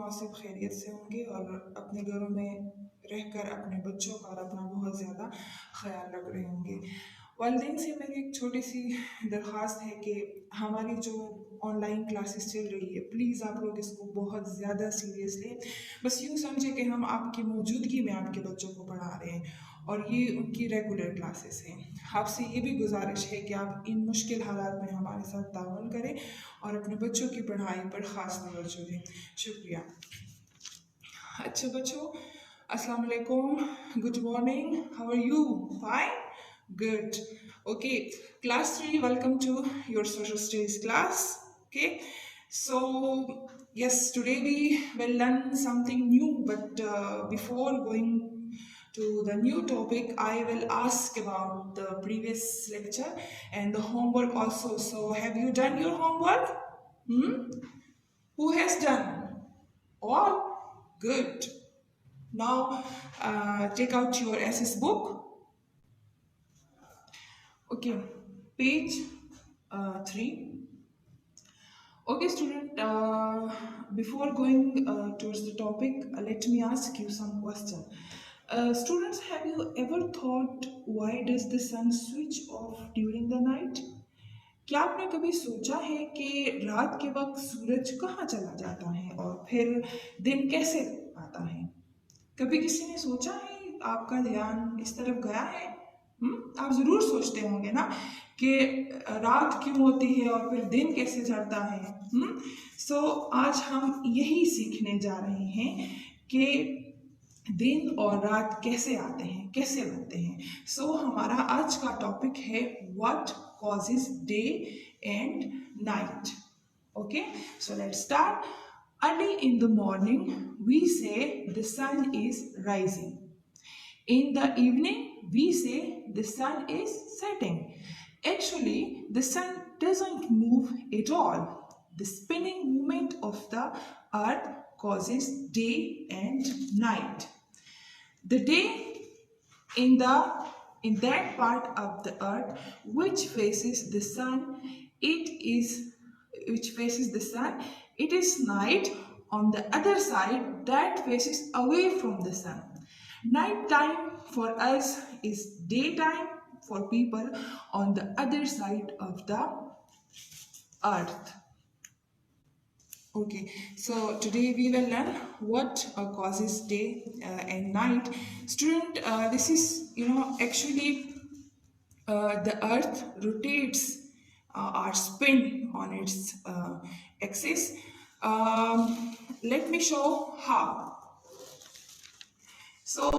आप सब खैरियत से होंगे और अपने घरों में रहकर अपने बच्चों का और अपना बहुत ज़्यादा ख्याल रख रहे होंगे। वालिदैन से मेरी एक छोटी सी दरख्वास्त है कि हमारी जो ऑनलाइन क्लासेस चल रही है, प्लीज़ आप लोग इसको बहुत ज़्यादा सीरियस लें। बस यूँ समझे कि हम आपकी मौजूदगी में आपके बच्चों को पढ़ा रहे हैं और ये उनकी रेगुलर क्लासेस हैं। आपसे ये भी गुजारिश है कि आप इन मुश्किल हालात में हमारे साथ ताउन करें और अपने बच्चों की पढ़ाई पर ख़ास तवज्जो दें। शुक्रिया। अच्छा बच्चों, अस्सलाम वालेकुम, good morning, how are you? Fine? Good. Okay, class 3, welcome to your social studies class. Okay, so yes, today we will learn something new, but before going to the new topic, I will ask about the previous lecture and the homework also. So have you done your homework? Who has done? All? Good. Now take out your SS book. Okay, page 3. Okay, student, before going towards the topic, let me ask you some question. Students, have you ever thought why does the sun switch off during the night? क्या आपने कभी सोचा है कि रात के वक्त सूरज कहाँ चला जाता है और फिर दिन कैसे आता है? कभी किसी ने सोचा है? आपका ध्यान इस तरफ गया है? आप ज़रूर सोचते होंगे ना कि रात क्यों होती है और फिर दिन कैसे चढ़ता है। सो आज हम यही सीखने जा रहे हैं कि दिन और रात कैसे आते हैं, कैसे बनते हैं। सो हमारा आज का टॉपिक है what causes day and night. Okay, so let's start. Early in the morning, we say the sun is rising. In the evening, we say the sun is setting. Actually, the sun doesn't move at all. The spinning movement of the earth causes day and night. The day in that part of the earth which faces the sun, it is night. On the other side that faces away from the sun, night time for us is daytime for people on the other side of the earth. Okay, so today we will learn what causes day and night. Student, this is actually the earth rotates or spin on its axis. Let me show how. So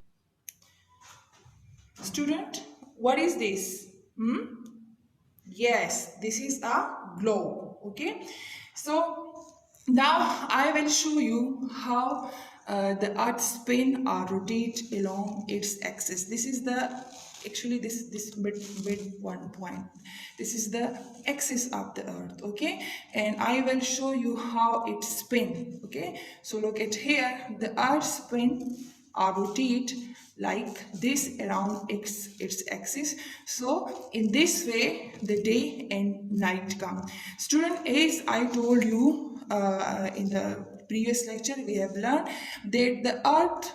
student, what is this? Yes, this is a globe. Okay, so now I will show you how the earth spin or rotate along its axis. This is the this mid one point. This is the axis of the earth. Okay, and I will show you how it spin. Okay, so look at here, the earth spin or rotate like this around its axis. So in this way the day and night come. Student, as I told you in the previous lecture, we have learned that the earth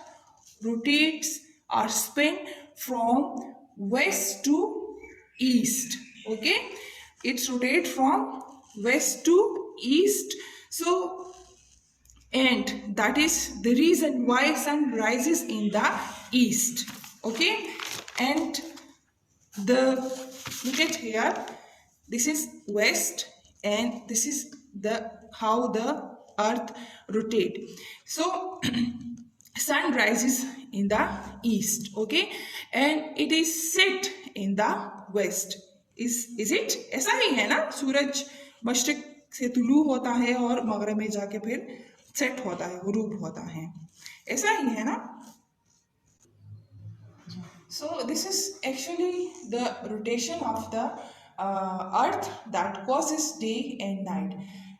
rotates or spin from west to east. Okay, it rotates from west to east. So, and that is the reason why sun rises in the east. Okay, and look at here, this is west and this is the how the earth rotate. So sun rises in the east. Okay, and it is set in the west. is it? ऐसा ही है ना, सूरज मशरिक से तुलू होता है और मगरब में जाके फिर सेट होता है, गुरूब होता है, ऐसा ही है ना। So this is actually the rotation of the earth that causes day and night.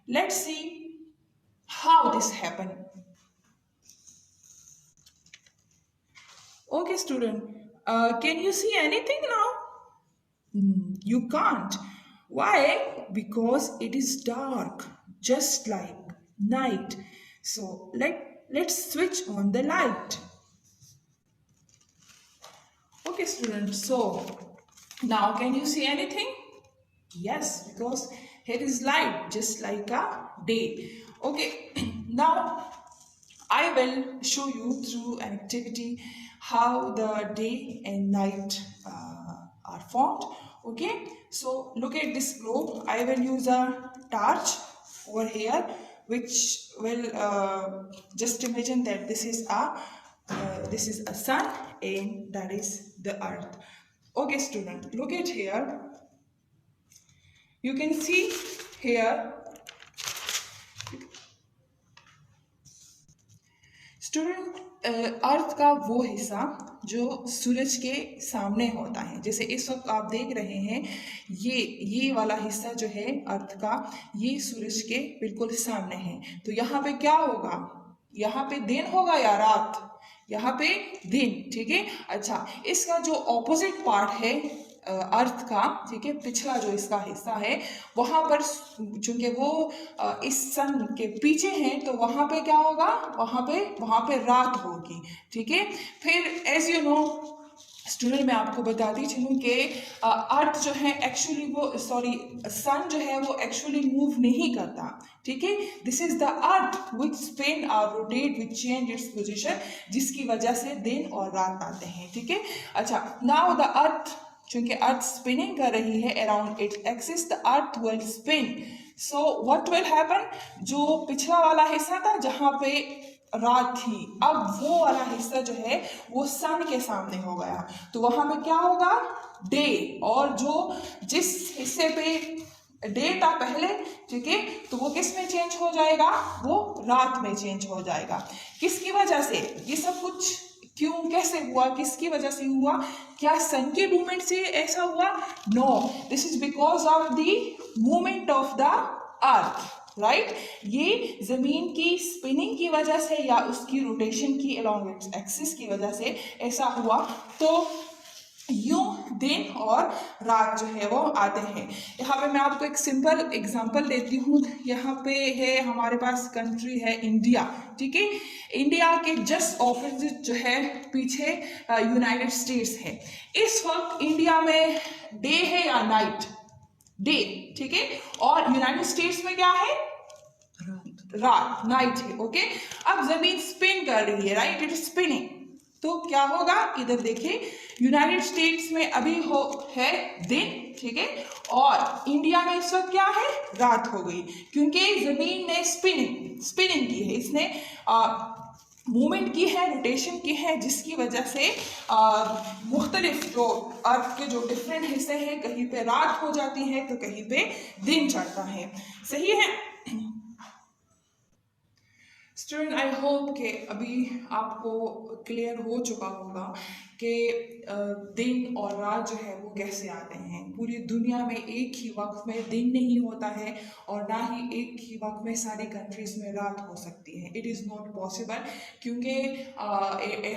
Let's see how this happen. Okay student, can you see anything now? You can't. Why? Because it is dark, just like night. So let's switch on the light. Okay, students, so now can you see anything? Yes, because here is light, just like a day. Okay, now I will show you through an activity how the day and night are formed. Okay, so look at this globe. I will use a torch over here, which will just imagine that this is a sun and that is the earth. Okay, student, look at here. You can see here, student, earth का वो हिस्सा जो सूरज के सामने होता है, जैसे इस वक्त आप देख रहे हैं ये वाला हिस्सा जो है अर्थ का, ये सूरज के बिल्कुल सामने है। तो यहाँ पे क्या होगा? यहाँ पे दिन होगा या रात? यहाँ पे दिन, ठीक है। अच्छा, इसका जो ऑपोजिट पार्ट है अर्थ का, ठीक है, पिछला जो इसका हिस्सा है, वहां पर चूंकि वो इस सन के पीछे है, तो वहां पे क्या होगा? वहां पे रात होगी, ठीक है। फिर एज यू नो स्टूडेंट, मैं आपको बताती चलूँ कि अर्थ जो है एक्चुअली सन जो है वो एक्चुअली मूव नहीं करता, ठीक है। This is the earth which spin और rotate which change its position, जिसकी वजह से दिन और रात आते हैं, ठीक है। अच्छा, नाउ द अर्थ, चूंकि अर्थ स्पिनिंग कर रही है around its axis, the earth wheel spin. So what will happen, जो पिछला वाला हिस्सा था जहां पे रात थी, अब वो वाला हिस्सा जो है वो सन के सामने हो गया, तो वहां पे क्या होगा? डे। और जो जिस हिस्से पे डे था पहले, ठीक है, तो वो किस में चेंज हो जाएगा? वो रात में चेंज हो जाएगा। किसकी वजह से ये सब कुछ क्यों, कैसे हुआ, किसकी वजह से हुआ? क्या सन के मूवमेंट से ऐसा हुआ? No, this is because of the movement of the earth, right. ये जमीन की स्पिनिंग की वजह से या उसकी रोटेशन की अलोंग इट्स एक्सिस की वजह से ऐसा हुआ। तो यूं दिन और रात जो है वो आते हैं। यहाँ पे मैं आपको एक सिंपल एग्जांपल देती हूँ। यहाँ पे है हमारे पास कंट्री है इंडिया, ठीक है। इंडिया के जस्ट ऑपोजिट जो है पीछे यूनाइटेड स्टेट्स है। इस वक्त इंडिया में डे है या नाइट? डे, ठीक है। और यूनाइटेड स्टेट्स में क्या है? रात, नाइट है, ओके। अब जमीन स्पिन कर रही है, राइट, इट इज स्पिनिंग। तो क्या होगा? इधर देखिए, यूनाइटेड स्टेट्स में अभी है दिन, ठीक है, और इंडिया में इस वक्त क्या है? रात हो गई, क्योंकि जमीन ने स्पिनिंग की है, इसने मूवमेंट की है, रोटेशन की है, जिसकी वजह से मुख्तलिफ जो अर्थ के जो डिफरेंट हिस्से हैं, कहीं पे रात हो जाती है तो कहीं पे दिन चढ़ता है, सही है। स्टूडेंट, आई होप कि अभी आपको क्लियर हो चुका होगा कि दिन और रात जो है वो कैसे आते हैं। पूरी दुनिया में एक ही वक्त में दिन नहीं होता है और ना ही एक ही वक्त में सारी कंट्रीज में रात हो सकती है। इट इज़ नॉट पॉसिबल, क्योंकि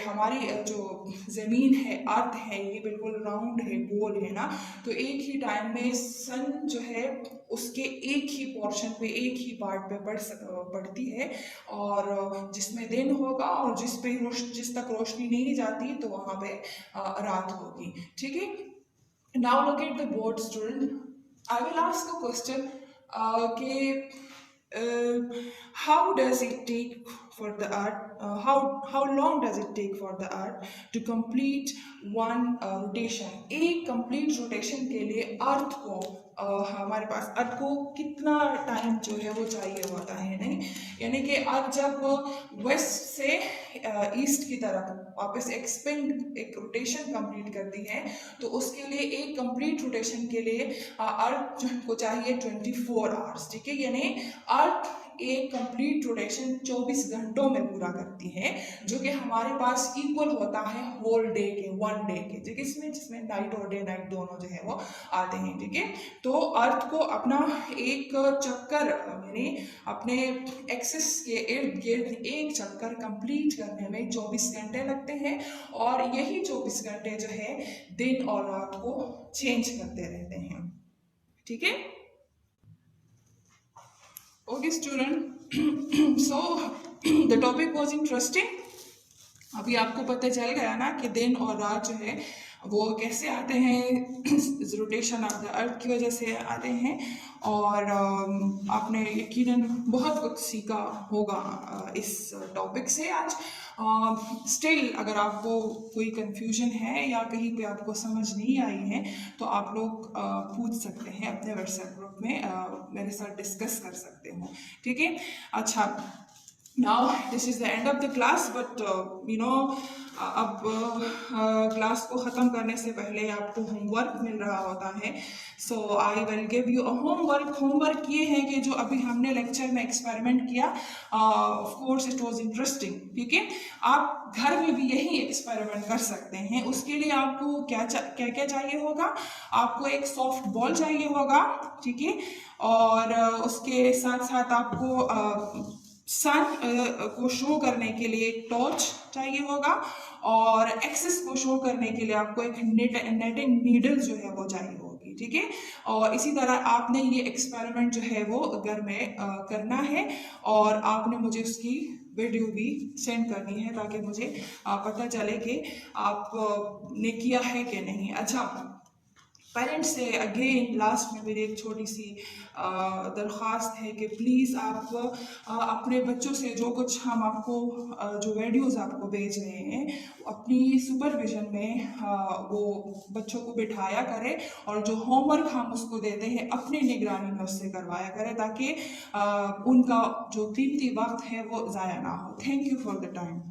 हमारी जो ज़मीन है, अर्थ है, ये बिल्कुल राउंड है, गोल है ना। तो एक ही टाइम में सन जो है उसके एक ही पोर्शन पे, एक ही पार्ट पे पड़ती है, और जिसमें दिन होगा और जिस तक रोशनी नहीं जाती तो वहाँ पे रात होगी, ठीक है। Now look at the board student, I will ask a question कि how does it take for the earth, how long does it take for the earth to complete one rotation? एक complete rotation के लिए अर्थ को हमारे पास अर्थ को कितना time जो है वो चाहिए होता है, नहीं, यानी कि अर्थ जब वेस्ट से ईस्ट की तरफ वापस एक रोटेशन कंप्लीट करती है, तो उसके लिए एक कंप्लीट रोटेशन के लिए अर्थ को चाहिए 24 आवर्स, ठीक है। यानी अर्थ एक कंप्लीट रोटेशन 24 घंटों में पूरा करती है, जो कि हमारे पास इक्वल होता है होल डे के, वन डे के, ठीक है, जिसमें नाइट और डे नाइट दोनों जो है वो आते हैं, ठीक है। तो अर्थ को अपना एक चक्कर, यानी अपने एक्सिस के इर्द गिर्द एक चक्कर कंप्लीट करने में 24 घंटे लगते हैं, और यही 24 घंटे जो है दिन और रात को चेंज करते रहते हैं, ठीक है। Okay, student. So the topic was interesting. अभी आपको पता चल गया ना कि दिन और रात जो है वो कैसे आते हैं, रोटेशन ऑफ द अर्थ की वजह से आते हैं। और आपने यकीनन बहुत कुछ सीखा होगा इस टॉपिक से आज। स्टिल अगर आपको कोई कंफ्यूजन है या कहीं पे आपको समझ नहीं आई है तो आप लोग पूछ सकते हैं अपने व्हाट्सएप ग्रुप में, मेरे साथ डिस्कस कर सकते हो, ठीक है। अच्छा, now this is the end of the class, but अब क्लास को ख़त्म करने से पहले आपको होमवर्क मिल रहा होता है। So I will give you a homework ये है कि जो अभी हमने लेक्चर में एक्सपेरिमेंट किया, of course it was interesting, ठीक है। आप घर में भी यही एक्सपेरिमेंट कर सकते हैं। उसके लिए आपको क्या क्या चाहिए होगा, आपको एक सॉफ्ट बॉल चाहिए होगा, ठीक है। और उसके साथ साथ आपको सन को शो करने के लिए एक टॉर्च चाहिए होगा, और एक्सिस को शो करने के लिए आपको एक नेटिंग नीडल जो है वो चाहिए होगी, ठीक है। और इसी तरह आपने ये एक्सपेरिमेंट जो है वो घर में करना है, और आपने मुझे उसकी वीडियो भी सेंड करनी है ताकि मुझे पता चले कि आप ने किया है कि नहीं। अच्छा, पेरेंट्स से अगेन लास्ट में मेरी एक छोटी सी दरख्वास्त है कि प्लीज़ आप अपने बच्चों से जो कुछ हम आपको जो वीडियोस आपको भेज रहे हैं अपनी सुपरविजन में वो बच्चों को बिठाया करें, और जो होमवर्क हम उसको देते हैं अपनी निगरानी में उससे करवाया करें ताकि उनका जो कीमती वक्त है वो ज़ाया ना हो। Thank you for the time.